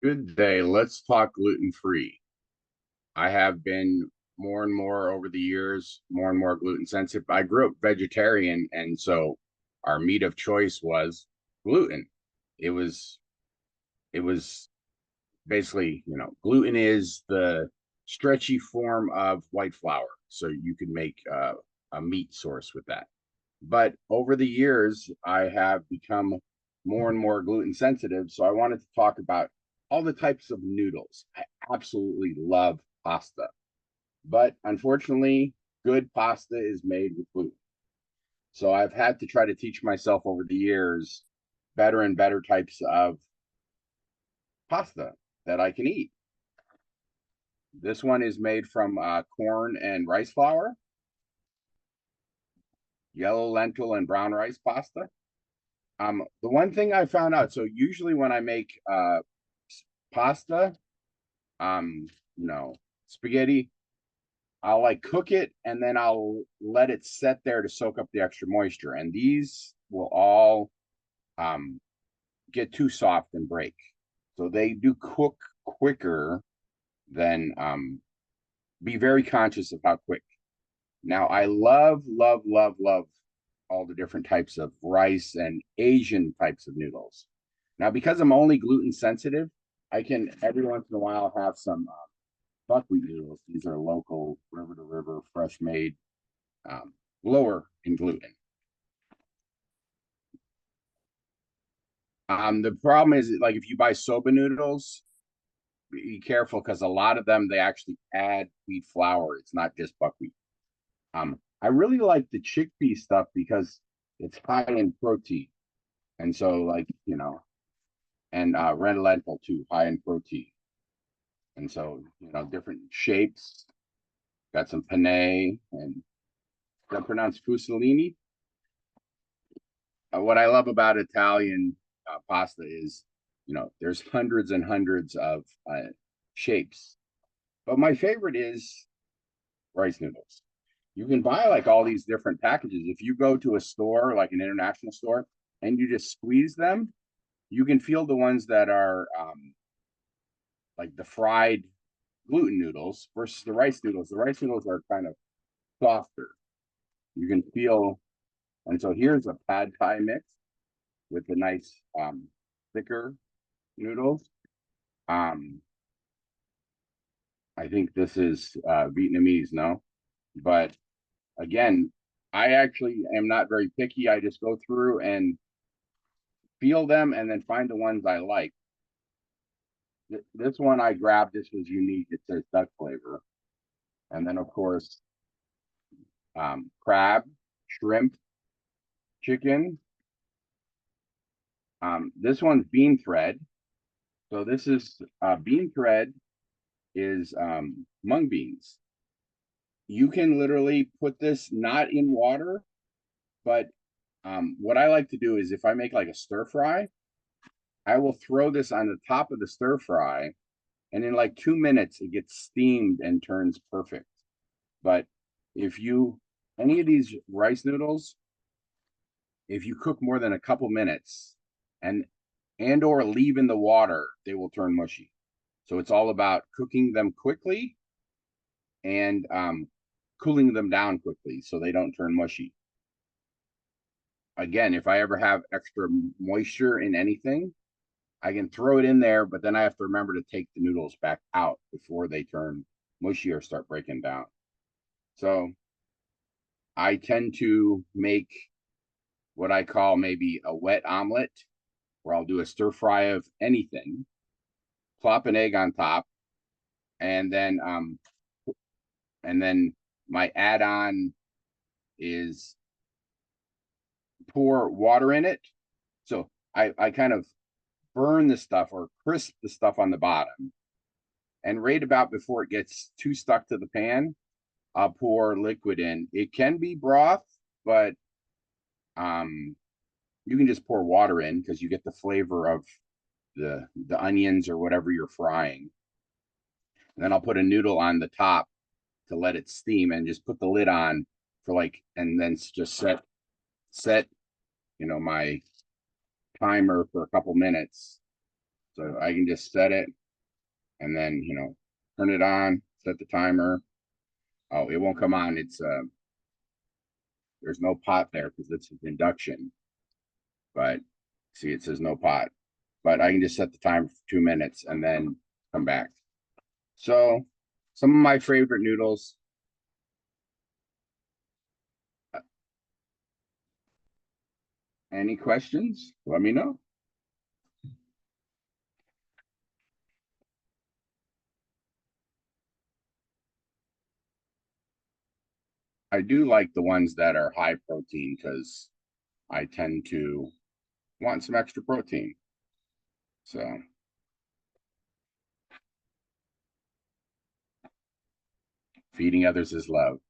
Good day. Let's talk gluten-free. I have been more and more over the years, more and more gluten sensitive. I grew up vegetarian, and so our meat of choice was gluten. It was it was basically, gluten is the stretchy form of white flour, so you can make a meat source with that. But over the years, I have become more and more gluten sensitive. So I wanted to talk about all the types of noodles. I absolutely love pasta, but unfortunately, good pasta is made with gluten. So I've had to try to teach myself over the years better and better types of pasta that I can eat. This one is made from corn and rice flour, yellow lentil and brown rice pasta. The one thing I found out, so usually when I make pasta, um, spaghetti, I'll like cook it and then I'll let it set there to soak up the extra moisture. And these will all um get too soft and break. So they do cook quicker than be very conscious of how quick. Now I love, love, love, love all the different types of rice and Asian types of noodles. Now, because I'm only gluten sensitive, I can every once in a while have some buckwheat noodles. These are local, river to river, fresh made, um, lower in gluten. The problem is, like, if you buy soba noodles, be careful because a lot of them they actually add wheat flour. It's not just buckwheat. I really like the chickpea stuff because it's high in protein, and so and red lentil too, high in protein. And so, different shapes. Got some penne and that pronounced fusilini. What I love about Italian pasta is, there's hundreds and hundreds of shapes. But my favorite is rice noodles. You can buy like all these different packages. If you go to a store, like an international store, and you just squeeze them, you can feel the ones that are like the fried gluten noodles versus the rice noodles. The rice noodles are kind of softer. You can feel, and so here's a pad thai mix with the nice thicker noodles. Um, I think this is Vietnamese, no? But again, I actually am not very picky. I just go through and feel them and then find the ones I like. This one I grabbed, this was unique. It says duck flavor. And then, of course, crab, shrimp, chicken. This one's bean thread. So this is bean thread is mung beans. You can literally put this not in water, but what I like to do is if I make like a stir fry, I will throw this on the top of the stir fry, and in like 2 minutes, it gets steamed and turns perfect. But if you, any of these rice noodles, if you cook more than a couple minutes and or leave in the water, they will turn mushy. So it's all about cooking them quickly and cooling them down quickly so they don't turn mushy. Again, if I ever have extra moisture in anything, I can throw it in there, but then I have to remember to take the noodles back out before they turn mushy or start breaking down. So I tend to make what I call maybe a wet omelet, where I'll do a stir fry of anything, plop an egg on top, and then my add-on is pour water in it. So I kind of burn the stuff or crisp the stuff on the bottom. And right about before it gets too stuck to the pan, I'll pour liquid in. It can be broth, but um, you can just pour water in because you get the flavor of the onions or whatever you're frying. And then I'll put a noodle on the top to let it steam and just put the lid on for like, and then just set my timer for a couple minutes. So I can just set it and then, turn it on, set the timer. Oh, it won't come on. There's no pot there because it's induction. But see, it says no pot. But I can just set the timer for 2 minutes and then come back. So some of my favorite noodles. Any questions? Let me know. I do like the ones that are high protein because I tend to want some extra protein. So feeding others is love.